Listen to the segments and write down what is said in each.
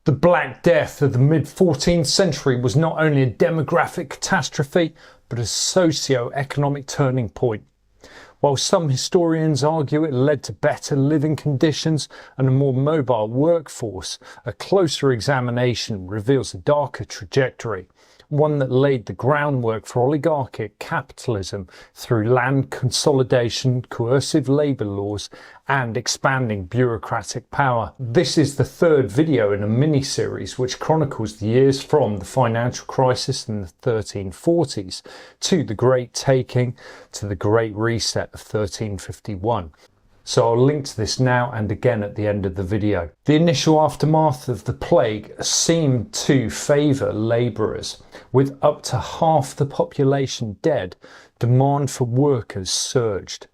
The Black Death of the mid-14th century was not only a demographic catastrophe, but a socio-economic turning point. While some historians argue it led to better living conditions and a more mobile workforce, a closer examination reveals a darker trajectory, one that laid the groundwork for oligarchic capitalism through land consolidation, coercive labour laws and expanding bureaucratic power. This is the third video in a mini-series which chronicles the years from the financial crisis in the 1340s to the Great Taking to the Great Reset of 1351. So I'll link to this now and again at the end of the video. The initial aftermath of the plague seemed to favour labourers. With up to half the population dead, demand for workers surged.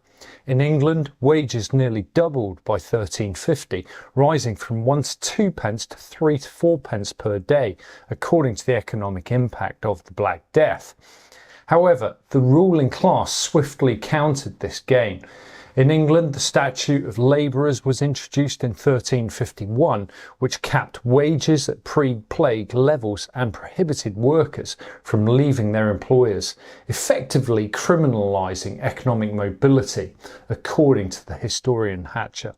In England, wages nearly doubled by 1350, rising from 1 to 2 pence to 3 to 4 pence per day, according to the economic impact of the Black Death. However, the ruling class swiftly countered this gain. In England, the Statute of Labourers was introduced in 1351, which capped wages at pre-plague levels and prohibited workers from leaving their employers, effectively criminalising economic mobility, according to the historian Hatcher.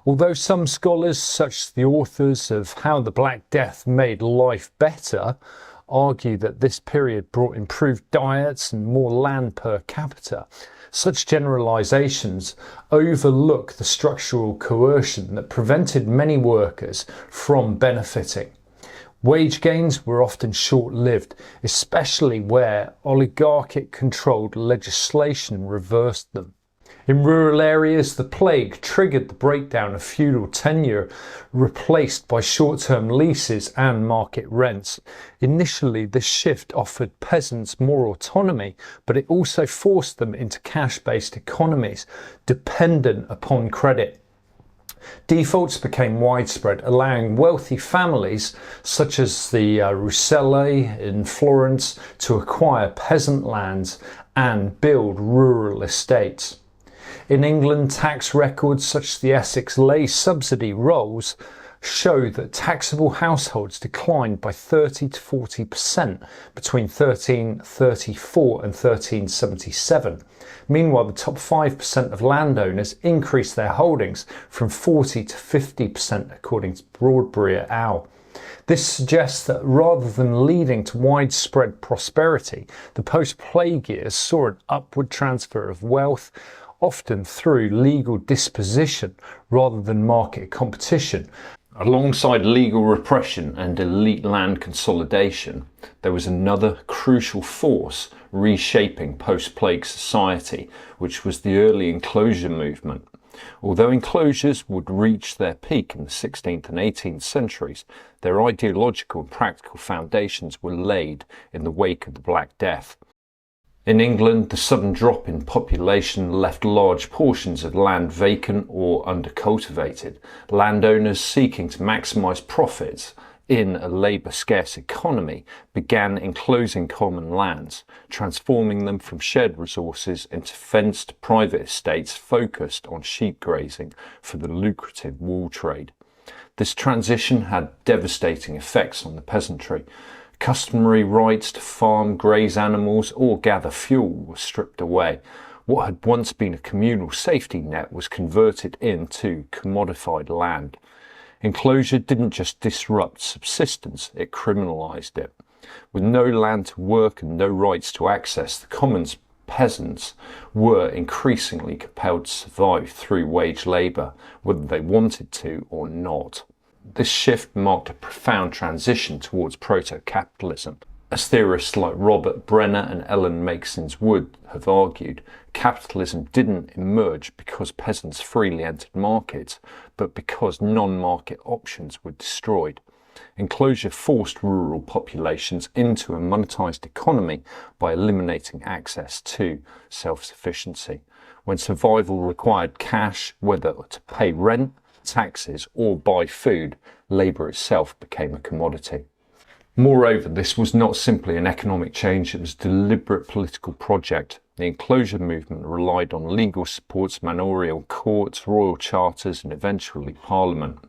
Although some scholars, such as the authors of How the Black Death Made Life Better, argue that this period brought improved diets and more land per capita, such generalisations overlook the structural coercion that prevented many workers from benefiting. Wage gains were often short-lived, especially where oligarchic-controlled legislation reversed them. In rural areas, the plague triggered the breakdown of feudal tenure, replaced by short-term leases and market rents. Initially, this shift offered peasants more autonomy, but it also forced them into cash-based economies, dependent upon credit. Defaults became widespread, allowing wealthy families, such as the Russelli in Florence, to acquire peasant lands and build rural estates. In England, tax records such as the Essex Lay Subsidy rolls show that taxable households declined by 30 to 40% between 1334 and 1377. Meanwhile, the top 5% of landowners increased their holdings from 40 to 50%, according to Broadbury et al. This suggests that rather than leading to widespread prosperity, the post-plague years saw an upward transfer of wealth, often through legal disposition rather than market competition. Alongside legal repression and elite land consolidation, there was another crucial force reshaping post-plague society, which was the early enclosure movement. Although enclosures would reach their peak in the 16th and 18th centuries, their ideological and practical foundations were laid in the wake of the Black Death. In England, the sudden drop in population left large portions of land vacant or undercultivated. Landowners seeking to maximise profits in a labour-scarce economy began enclosing common lands, transforming them from shared resources into fenced private estates focused on sheep grazing for the lucrative wool trade. This transition had devastating effects on the peasantry. Customary rights to farm, graze animals or gather fuel were stripped away. What had once been a communal safety net was converted into commodified land. Enclosure didn't just disrupt subsistence, it criminalised it. With no land to work and no rights to access, the commons peasants were increasingly compelled to survive through wage labour, whether they wanted to or not. This shift marked a profound transition towards proto-capitalism. As theorists like Robert Brenner and Ellen Makesons Wood have argued, capitalism didn't emerge because peasants freely entered markets, but because non-market options were destroyed. Enclosure forced rural populations into a monetised economy by eliminating access to self-sufficiency. When survival required cash, whether to pay rent, taxes or buy food, labour itself became a commodity. Moreover, this was not simply an economic change, it was a deliberate political project. The enclosure movement relied on legal supports, manorial courts, royal charters and eventually parliament.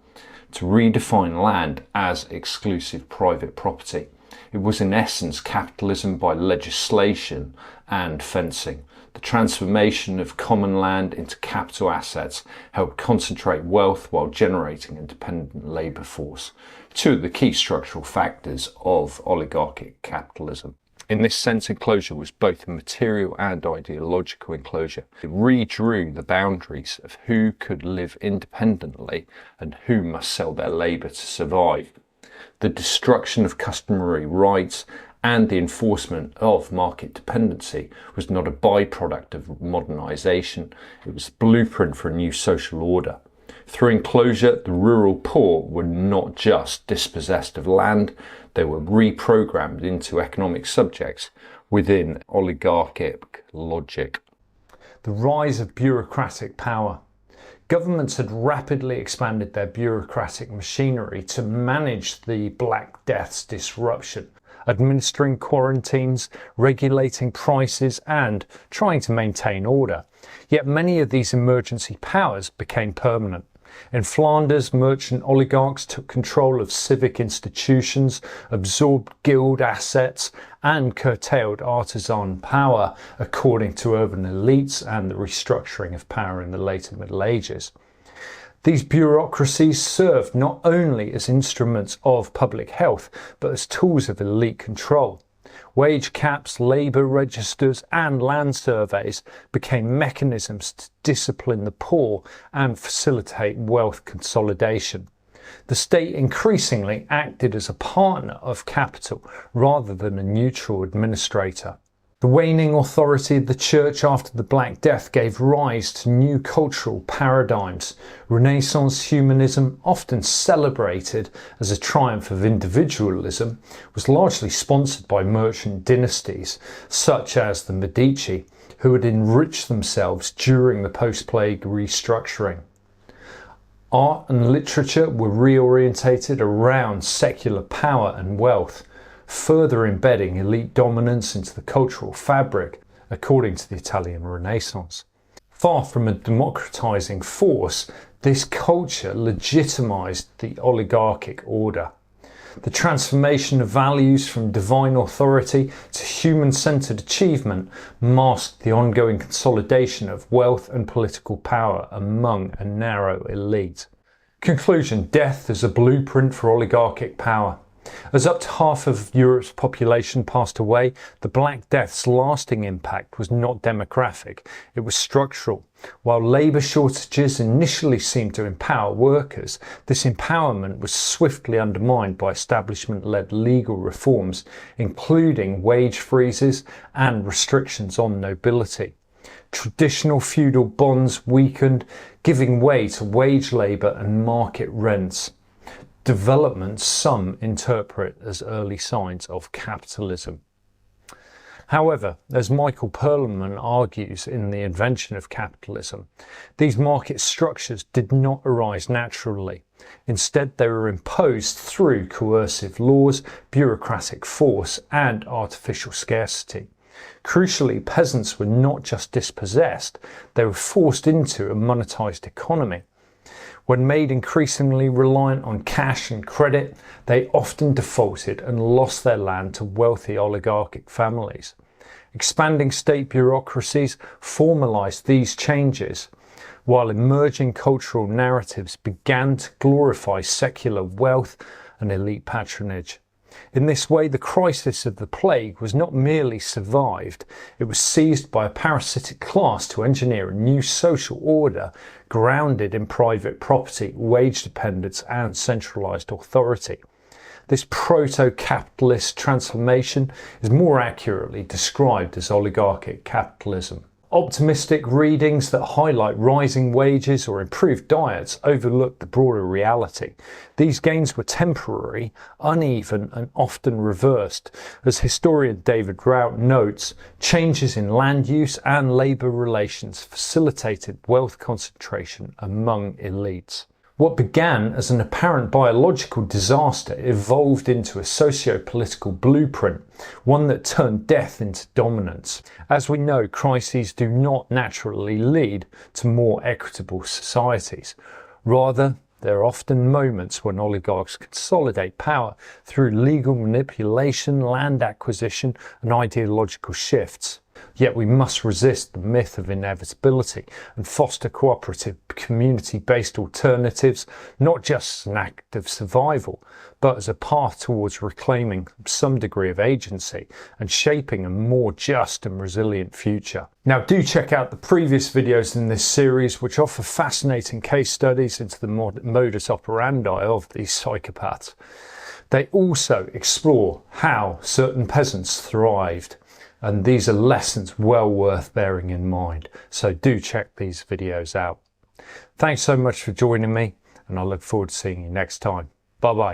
to redefine land as exclusive private property. It was in essence capitalism by legislation and fencing. The transformation of common land into capital assets helped concentrate wealth while generating a dependent labour force, two of the key structural factors of oligarchic capitalism. In this sense, enclosure was both a material and ideological enclosure. It redrew the boundaries of who could live independently and who must sell their labour to survive. The destruction of customary rights and the enforcement of market dependency was not a byproduct of modernisation, it was the blueprint for a new social order. Through enclosure, the rural poor were not just dispossessed of land, they were reprogrammed into economic subjects within oligarchic logic. The rise of bureaucratic power. Governments had rapidly expanded their bureaucratic machinery to manage the Black Death's disruption, administering quarantines, regulating prices, and trying to maintain order. Yet many of these emergency powers became permanent. In Flanders, merchant oligarchs took control of civic institutions, absorbed guild assets, and curtailed artisan power, according to urban elites and the restructuring of power in the later Middle Ages. These bureaucracies served not only as instruments of public health, but as tools of elite control. Wage caps, labour registers and land surveys became mechanisms to discipline the poor and facilitate wealth consolidation. The state increasingly acted as a partner of capital rather than a neutral administrator. The waning authority of the church after the Black Death gave rise to new cultural paradigms. Renaissance humanism, often celebrated as a triumph of individualism, was largely sponsored by merchant dynasties, such as the Medici, who had enriched themselves during the post-plague restructuring. Art and literature were reorientated around secular power and wealth, further embedding elite dominance into the cultural fabric, according to the Italian Renaissance. Far from a democratizing force, this culture legitimized the oligarchic order. The transformation of values from divine authority to human-centered achievement masked the ongoing consolidation of wealth and political power among a narrow elite. Conclusion: death is a blueprint for oligarchic power. As up to half of Europe's population passed away, the Black Death's lasting impact was not demographic, it was structural. While labour shortages initially seemed to empower workers, this empowerment was swiftly undermined by establishment-led legal reforms, including wage freezes and restrictions on nobility. Traditional feudal bonds weakened, giving way to wage labour and market rents. Developments some interpret as early signs of capitalism. However, as Michael Perlman argues in The Invention of Capitalism, these market structures did not arise naturally. Instead, they were imposed through coercive laws, bureaucratic force, and artificial scarcity. Crucially, peasants were not just dispossessed, they were forced into a monetized economy. When made increasingly reliant on cash and credit, they often defaulted and lost their land to wealthy oligarchic families. Expanding state bureaucracies formalized these changes, while emerging cultural narratives began to glorify secular wealth and elite patronage. In this way, the crisis of the plague was not merely survived, it was seized by a parasitic class to engineer a new social order grounded in private property, wage dependence and centralised authority. This proto-capitalist transformation is more accurately described as oligarchic capitalism. Optimistic readings that highlight rising wages or improved diets overlook the broader reality. These gains were temporary, uneven and often reversed. As historian David Rout notes, changes in land use and labour relations facilitated wealth concentration among elites. What began as an apparent biological disaster evolved into a socio-political blueprint, one that turned death into dominance. As we know, crises do not naturally lead to more equitable societies. Rather, there are often moments when oligarchs consolidate power through legal manipulation, land acquisition, and ideological shifts. Yet we must resist the myth of inevitability and foster cooperative, community-based alternatives, not just as an act of survival, but as a path towards reclaiming some degree of agency and shaping a more just and resilient future. Now, do check out the previous videos in this series, which offer fascinating case studies into the modus operandi of these psychopaths. They also explore how certain peasants thrived. And these are lessons well worth bearing in mind. So do check these videos out. Thanks so much for joining me, and I look forward to seeing you next time. Bye bye.